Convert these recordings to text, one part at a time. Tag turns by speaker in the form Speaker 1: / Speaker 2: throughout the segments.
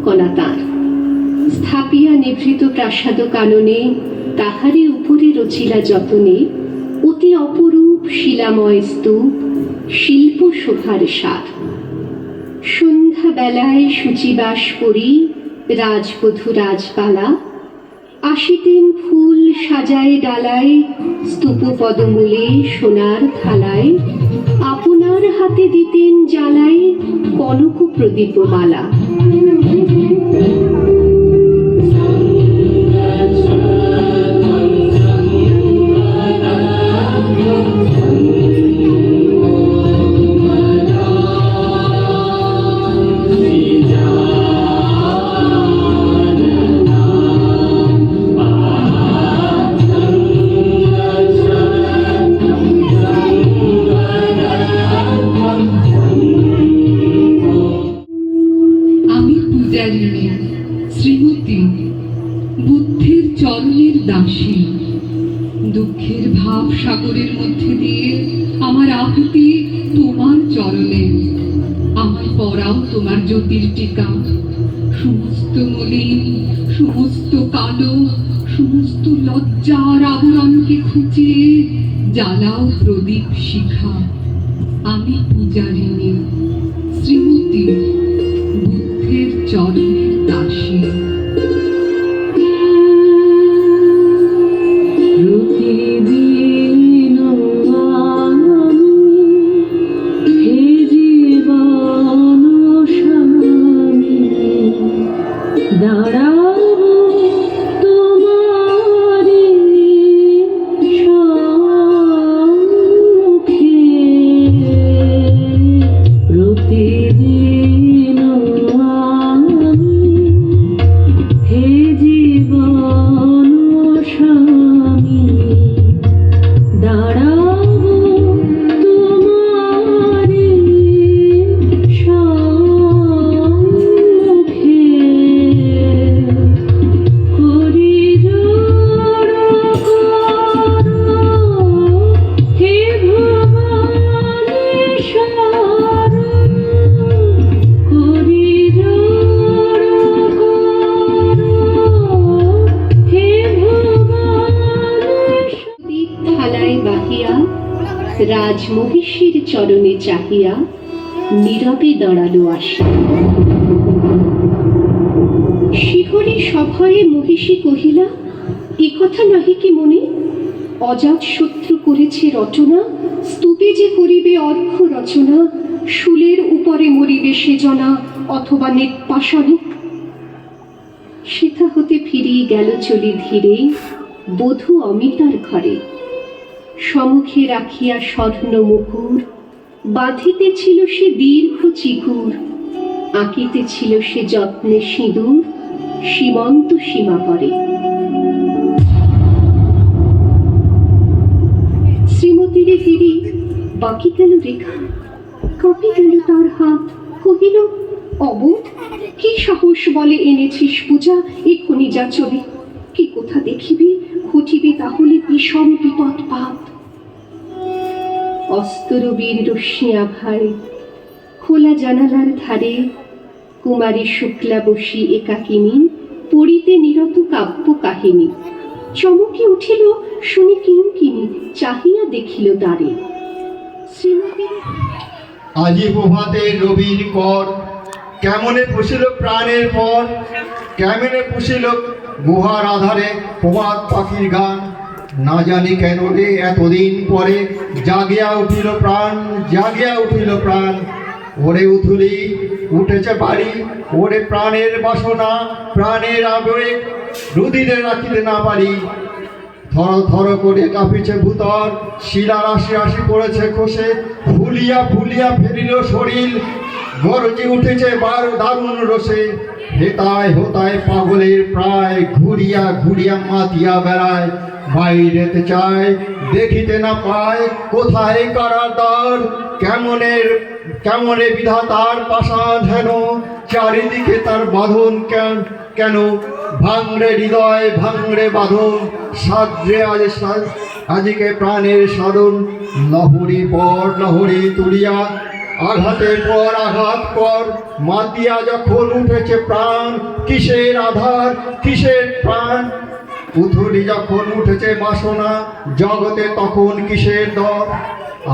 Speaker 1: কণা তাঁর। স্থাপিয়া নিভৃত প্রাসাদ কাননে তাহারই উপরে রচিলা যতনে অতি অপরূপ শিলাময় স্তূপ, শিল্প শোভার সার। সন্ধ্যা বেলায় শুচিবাস করি রাজবধূ রাজবালা, আসিতেন ফুল সাজায় ডালায়, স্তূপ পদমূলে সোনার থালায়, আপনার হাতে দিতেন জ্বালায় কনক প্রদীপমালা।
Speaker 2: শ্রীমতী, বুদ্ধের চরণের দাসী। দুঃখের ভাব সাগরের মধ্যে দিয়ে আমার আহুতি তোমার চরণে। আমার পরাও তোমার জ্যোতির টিকা, সমস্ত মলিন, সমস্ত কালো, সমস্ত লজ্জার আবরণকে খুঁচিয়ে জ্বালাও প্রদীপ শিখা। আমি পূজারিণী, শ্রীমতী, বুদ্ধের চরণের দাসী।
Speaker 1: প্রতিদিন হে জীবন স্বামী, দাঁড়াবো তোমারি সম্মুখে। প্রতিদিন হে জীবন স্বামী, দাঁড়াবো তোমারি সম্মুখে। করি জোড় করো হে ভুবনেশ্বর, করি জোড় করো হে ভুবনেশ্বর। দীপ থালায় বাহিয়া রাজমহিষীর চরণে চাহিয়া নীরবে দাঁড়ালো আসি। শিহরে সভয়ে মহিষী কহিলা, এ কথা নাহি কি মনে? অজাত শত্রু করেছে রটনা, স্তূপে যে করিবে অর্ঘ্য রচনা, শুলের উপরে মরিবে সে জনা, অথবা নেত্পাষাণে। সীতা হতে ফিরিয়ে গেল চলি ধীরে বধূ অমিতার ঘরে। সম্মুখে রাখিয়া স্বর্ণ মুকুর, বাঁধিতেছিল সে দীর্ঘ চিকুর, আঁকিতেছিল সে যত্নে সিঁদুর, সীমন্ত সীমা পরে। শ্রীমতীরে ফিরি বাকি গেল রেখা, কাঁপি গেল তার হাত, কহিল, অবোধ, কি সাহস বলে এনেছিস পূজা, এক্ষুনি যা চলে। কি কোথা দেখিবি, ঘটিবে তাহলে বিষম বিপদ পাপ। অস্তরবীর রশ্মি আভায় খোলা জানালার ধারে কুমারী শুক্লা বসি একাকিনী পড়িতে নিরত কাব্য কাহিনী। চমকে উঠিল শুনি কিঙ্কিনী, চাহিয়া দেখিল দ্বারে। শ্রীমতী
Speaker 3: আজি প্রভাতে রবির কর, কেমনে পুষিল প্রাণের পর, কেমনে পুষিল গুহার আধারে প্রভাত পাখির গান। না জানি কেন রে এতদিন পরে জাগিয়া উঠিল প্রাণ, জাগিয়া উঠিল প্রাণ। ওরে উথুলি উঠেছে বাড়ি, ওরে প্রাণের বাসনা, প্রাণের আবেগ রুদিরে রাখিতে না পারি। থর থর করে কাঁপিছে ভূতর, শিলা রাশি রাশি পড়েছে খসে, ফুলিয়া ফুলিয়া ফেরিল শরীর, গর্জে উঠেছে দারুণ রসে। হেতায় হোতায় পাগলের প্রায়, ঘুরিয়া ঘুরিয়া মাতিয়া বেড়ায়। বাইরেতে চায় দেখিতে না পায়, কোথায় কারার দ্বার, কেমনে বিধাতার পাষাণ হেন, চারিদিকে তার বাঁধন কেন। ভাঙড়ে হৃদয় ভাঙড়ে বাঁধন, সাদ্রে আজকে প্রাণের সাধন। লহরী পর লহরী তুলিয়া আঘাতের পর আঘাত পর মাতিয়া যখন উঠেছে প্রাণ, কিসের আধার কিসের প্রাণ, পুতুলি যখন উঠেছে বাসনা, জগতে তখন কিসের দর।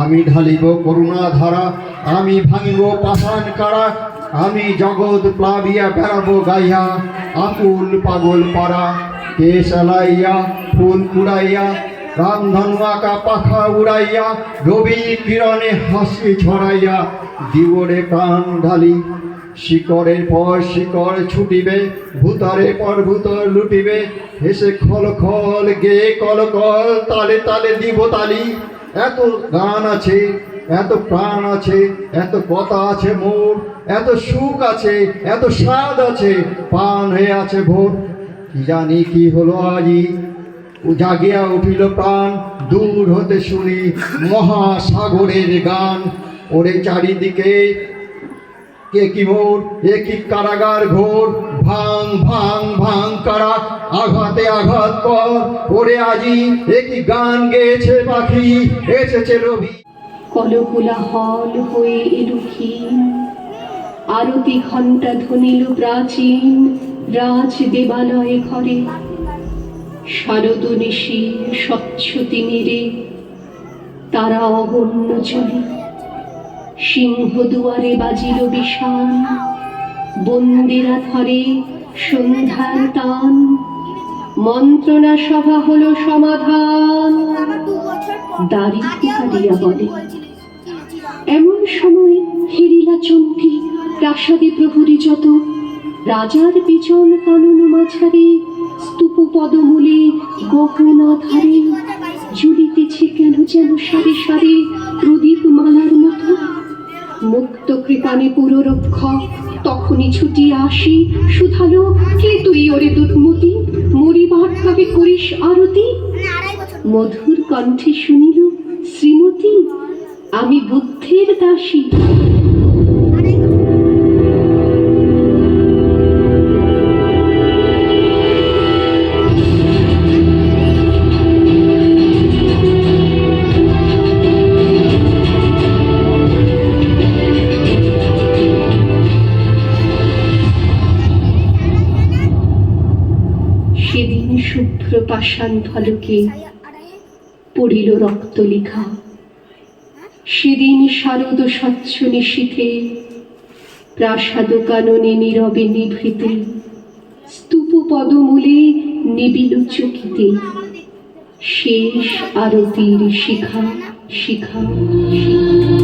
Speaker 3: আমি ঢালিব করুণা ধারা, আমি ভাঙিব পাষাণ কারা, আমি জগৎ প্লাবিয়া বেড়াবো গাইয়া, আকুল পাগল পাড়া। কে চালাইয়া ফুল কুড়াইয়া, রামধনু আঁকা পাখা উড়াইয়া, রবি কিরণে হাসি ছড়াইয়া, দিবরে প্রাণ ঢালি। শিকড়ের পর শিকড় ছুটিবে, ভূতরের পর ভূতর লুটিবে, হেসে খল খল গে কল কল, তালে তালে দিব তালি। এত গান আছে, এত প্রাণ আছে, এত কথা আছে মোর, এত সুখ আছে, এত স্বাদ আছে, পান হয়ে আছে ভোর। কি জানি কি হলো আজি, জাগিয়া উঠিল প্রাণ, দূর হতে শুনি মহাসাগরের গান। ওরে চারিদিকে কে কি মোর, এ কি কারাগার ঘোর, ভাঙ ভাঙ ভাঙ কারা, আঘাতে আঘাত কর। ওরে আজি এ কি গান গেয়েছে পাখি, এসেছে রবি।
Speaker 1: কলকুলা হল হয়ে এলো ক্ষীণ, আরতি ঘণ্টা ধ্বনিল প্রাচীন রাজ দেবালয়ে ঘরে। শারদ নিশির স্বচ্ছ তিমিরে তারা অগণ্য চলে, সিংহ দুয়ারে বাজিল বিষাণ, বন্দিরা ধরে সন্ধ্যার টান, মন্ত্রণা সভা হলো সমাধান। দাড়ি কাটিয়া বলে, এমন সময় হেরিলা চমকি, প্রাসাদে প্রহরী যত, রাজার বিচল কানন মাঝারে, স্তূপ পদমূলে গহনা ধারে, ঝুলিতেছে কেন যেন সারি সারি প্রদীপ মালার মতো। মুক্ত কৃপানে পুররক্ষক তখনই ছুটিয়া আসি, শুধালো, কে তুই ওরে দুর্মতি, মরিবার তবে করিস আরতি। মধুর কণ্ঠে শুনিল, শ্রীমতী আমি বুদ্ধের দাসী। সেদিন শুভ্র পাষাণ ফলকে পড়িল রক্ত লিখা, সেদিন শারদ স্বচ্ছ নিশীথে প্রাসাদ কাননে নীরবে নিভৃতে, স্তূপ পদমূলে নিবিল চকিতে শেষ আরতির শিখা শিখা শিখা।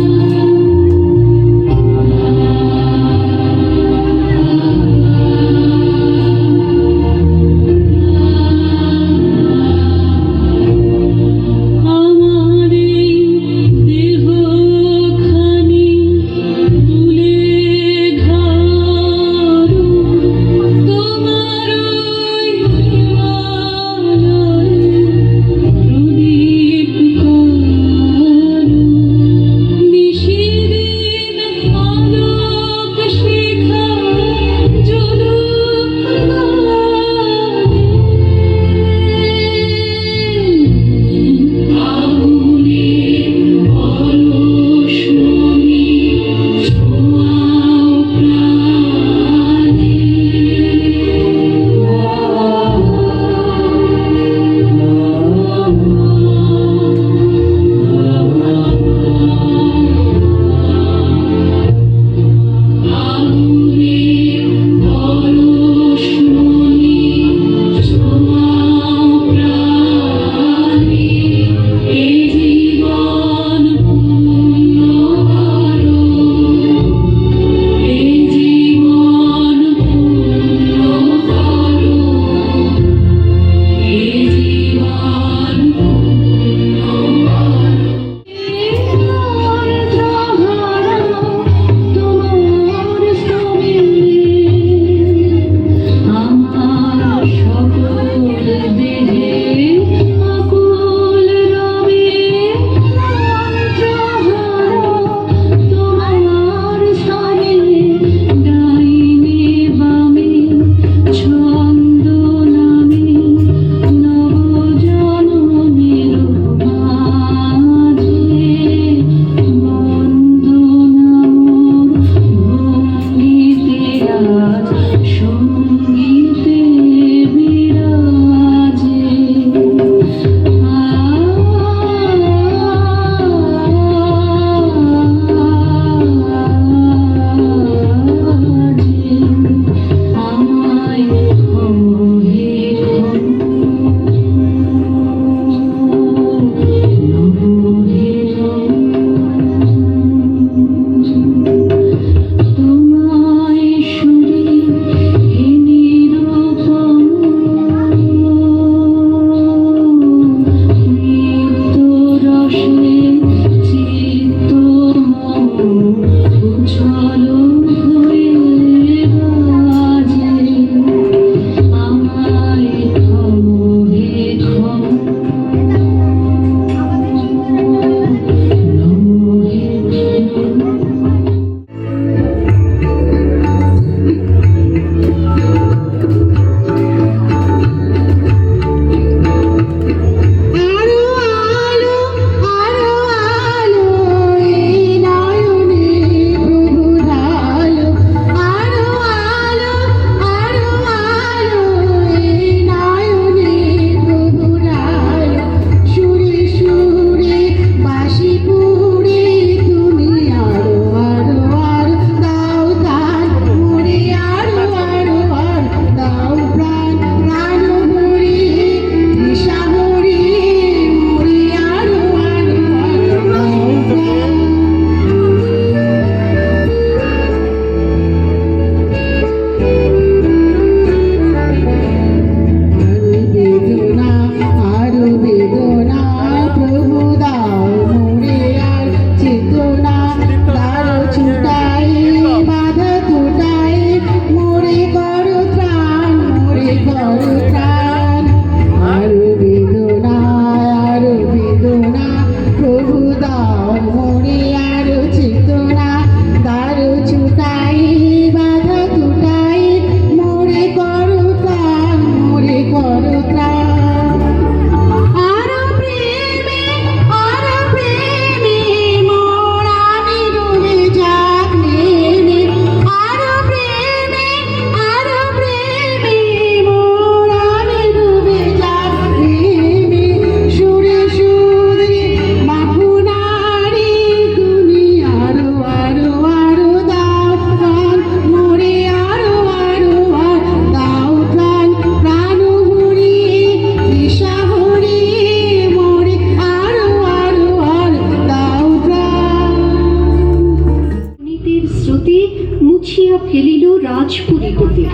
Speaker 1: মুছিয়া ফেলিল রাজপুরী হতে,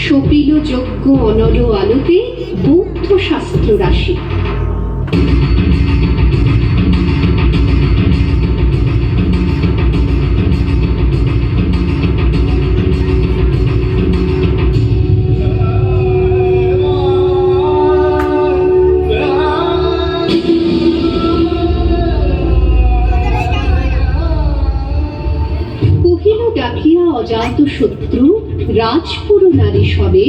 Speaker 1: সপিল যজ্ঞ অনল আলোতে বৌদ্ধ শাস্ত্র রাশি। ডাকিয়া অজাত শত্রু রাজপুর নারী সবে,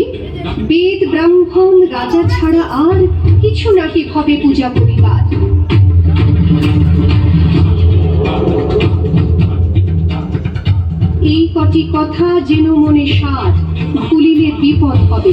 Speaker 1: বেদ ব্রাহ্মণ রাজা ছাড়া আর কিছু নাহি ভবে পূজা করিবার। এই কটি কথা যেন মনে সার, ভুলিলে বিপদ হবে।